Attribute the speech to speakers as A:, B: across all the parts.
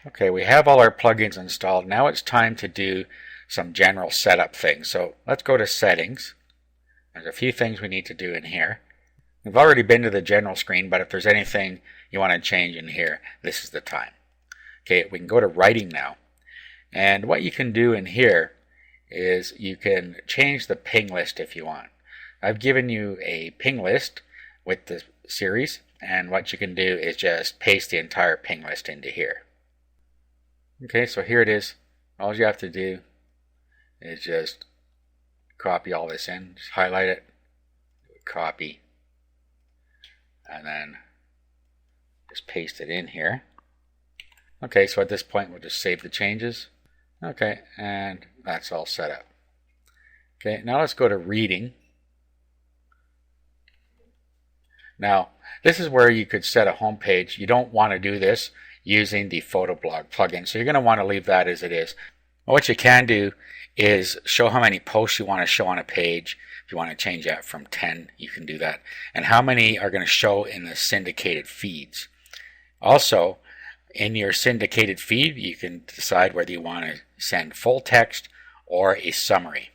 A: Okay, we have all our plugins installed. Now it's time to do some general setup things. So let's go to settings. There's a few things we need to do in here. We've already been to the general screen, but if there's anything you want to change in here, this is the time. Okay, we can go to writing now. And what you can do in here is you can change the ping list if you want. I've given you a ping list with the series, and what you can do is just paste the entire ping list into here. Okay, so here it is. All you have to do is just copy all this in, just highlight it, copy, and then just paste it in here. Okay, so at this point we'll just save the changes. Okay, and that's all set up. Okay, now let's go to reading. Now, this is where you could set a home page. You don't want to do this using the Photoblog plugin, so you're going to want to leave that as it is. What you can do is show how many posts you want to show on a page. If you want to change that from 10, you can do that. And how many are going to show in the syndicated feeds. Also, in your syndicated feed, you can decide whether you want to send full text or a summary.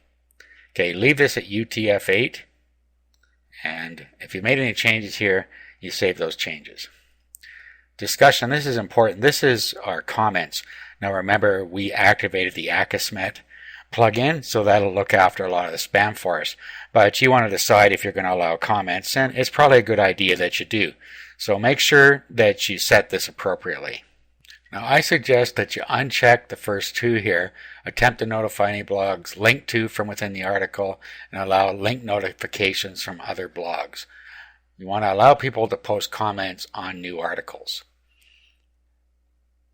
A: Okay, leave this at UTF-8, and if you made any changes here, you save those changes. Discussion, this is important. This is our comments. Now remember, we activated the Akismet plugin, so that'll look after a lot of the spam for us. But you want to decide if you're going to allow comments, and it's probably a good idea that you do. So make sure that you set this appropriately. Now I suggest that you uncheck the first two here, attempt to notify any blogs, link to from within the article, and allow link notifications from other blogs. You want to allow people to post comments on new articles.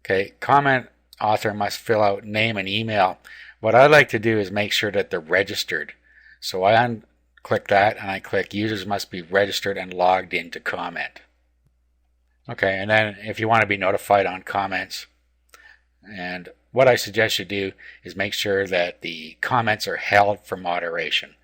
A: Okay, comment author must fill out name and email. What I like to do is make sure that they're registered. So I unclick that and I click users must be registered and logged in to comment. Okay, and then if you want to be notified on comments, and what I suggest you do is make sure that the comments are held for moderation.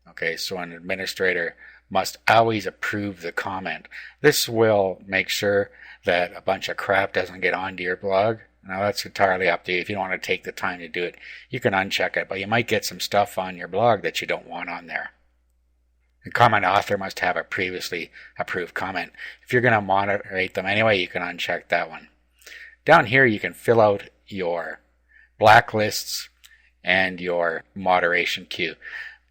A: Okay, so an administrator must always approve the comment. This will make sure that a bunch of crap doesn't get onto your blog. Now that's entirely up to you. If you don't want to take the time to do it, you can uncheck it, but you might get some stuff on your blog that you don't want on there. The comment author must have a previously approved comment. If you're going to moderate them anyway, you can uncheck that one. Down here you can fill out your blacklists and your moderation queue.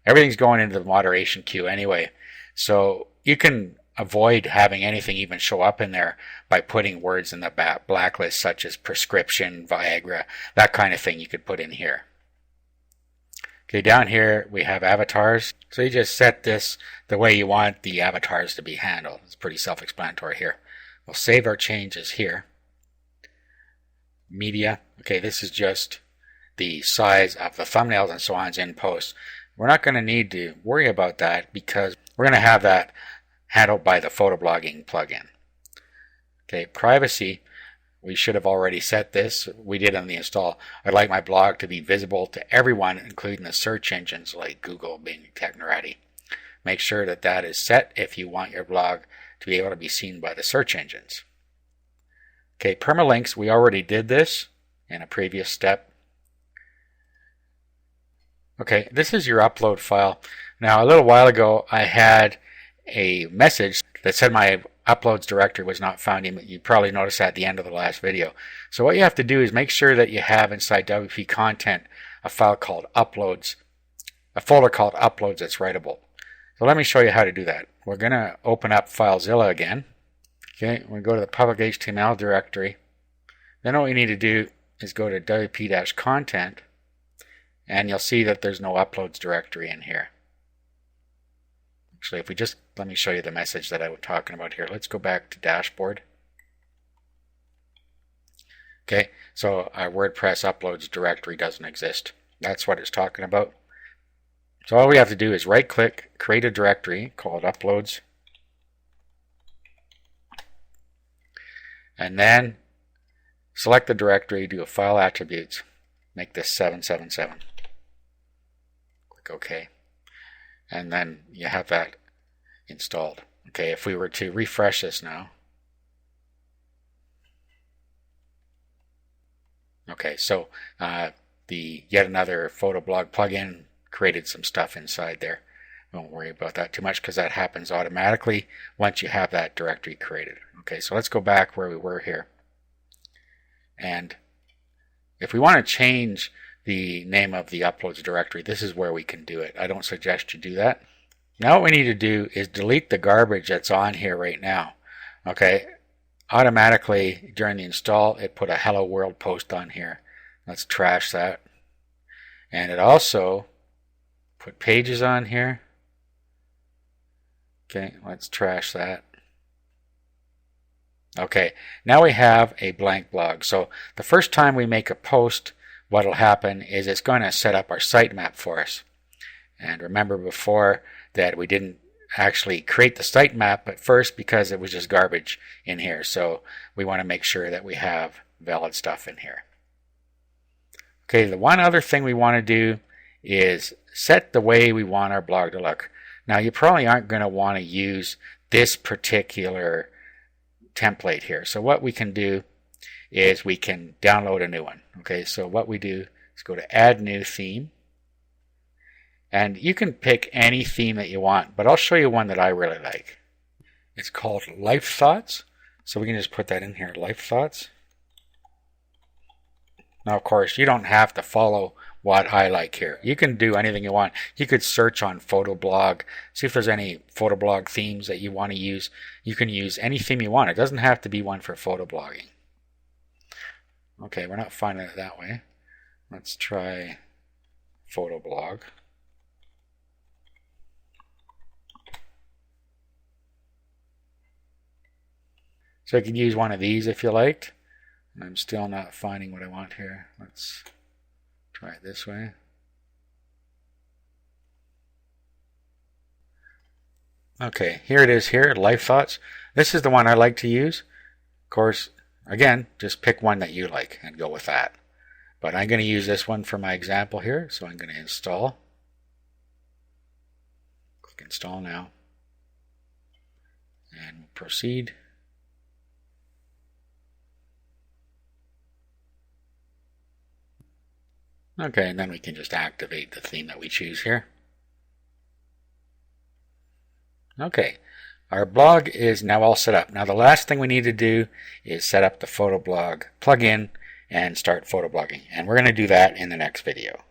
A: Everything's going into the moderation queue anyway, so you can avoid having anything even show up in there by putting words in the blacklist such as prescription, Viagra, that kind of thing you could put in here. Okay, down here we have avatars. So you just set this the way you want the avatars to be handled. It's pretty self-explanatory here. We'll save our changes here. Media. Okay, this is just the size of the thumbnails and so on in post. We're not going to need to worry about that because we're going to have that handled by the photoblogging plugin. Okay, privacy. We should have already set this. We did on the install. I'd like my blog to be visible to everyone, including the search engines like Google, Bing, Technorati. Make sure that that is set if you want your blog to be able to be seen by the search engines. Okay, permalinks. We already did this in a previous step. Okay, this is your upload file. Now, a little while ago, I had a message that said my uploads directory was not found. You probably noticed that at the end of the last video. So what you have to do is make sure that you have inside WP content a file called uploads, a folder called uploads that's writable. So let me show you how to do that. We're going to open up FileZilla again. Okay, we go to the public HTML directory. Then what we need to do is go to WP-content, and you'll see that there's no uploads directory in here. Actually, if we just, let me show you the message that I was talking about here. Let's go back to dashboard. Okay, so our WordPress uploads directory doesn't exist. That's what it's talking about. So all we have to do is right click, create a directory called uploads, and then select the directory, do a file attributes, make this 777. Click OK. And then you have that installed. Okay, if we were to refresh this now, Okay, so the yet another Photoblog plugin created some stuff inside there. Don't worry about that too much because that happens automatically once you have that directory created. Okay, so let's go back where we were here. And if we want to change the name of the uploads directory, this is where we can do it. I don't suggest you do that. Now what we need to do is delete the garbage that's on here right now. Okay, automatically during the install it put a hello world post on here. Let's trash that. And it also put pages on here. Okay, let's trash that. Okay, now we have a blank blog. So the first time we make a post, what will happen is it's going to set up our sitemap for us. And remember before that we didn't actually create the sitemap at first because it was just garbage in here. So we want to make sure that we have valid stuff in here. Okay, the one other thing we want to do is set the way we want our blog to look. Now you probably aren't going to want to use this particular template here. So what we can do is we can download a new one. Okay, so what we do is go to add new theme. And you can pick any theme that you want, but I'll show you one that I really like. It's called Life Thoughts. So we can just put that in here, Life Thoughts. Now, of course, you don't have to follow what I like here. You can do anything you want. You could search on Photoblog, see if there's any Photoblog themes that you want to use. You can use any theme you want. It doesn't have to be one for photoblogging. Okay, we're not finding it that way. Let's try Photoblog. So you can use one of these if you liked. I'm still not finding what I want here. Let's try it this way. Okay, here it is here, Life Thoughts. This is the one I like to use. Of course, again, just pick one that you like and go with that. But I'm going to use this one for my example here, so I'm going to install. Click Install now. And proceed. Okay, and then we can just activate the theme that we choose here. Okay, our blog is now all set up. Now the last thing we need to do is set up the Photoblog plugin and start photoblogging. And we're going to do that in the next video.